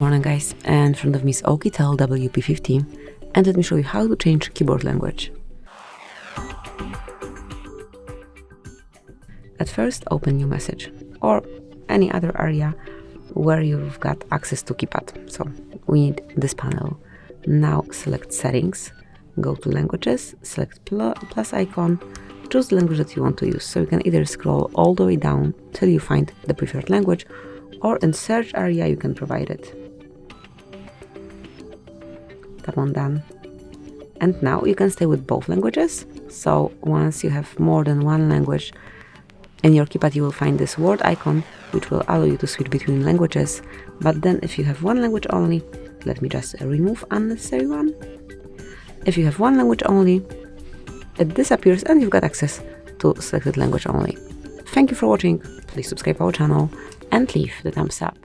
Morning guys, and in front of me is Oukitel WP50, and let me show you how to change keyboard language. At first, open new message or any other area where you've got access to keypad. So we need this panel. Now select settings, go to languages, select plus icon, choose the language that you want to use. So you can either scroll all the way down till you find the preferred language, or in search area you can provide it. That one done. And now you can stay with both languages. So once you have more than one language in your keypad, you will find this word icon, which will allow you to switch between languages. But then if you have one language only, let me just remove unnecessary one. If you have one language only, it disappears and you've got access to selected language only. Thank you for watching. Please subscribe our channel and leave the thumbs up.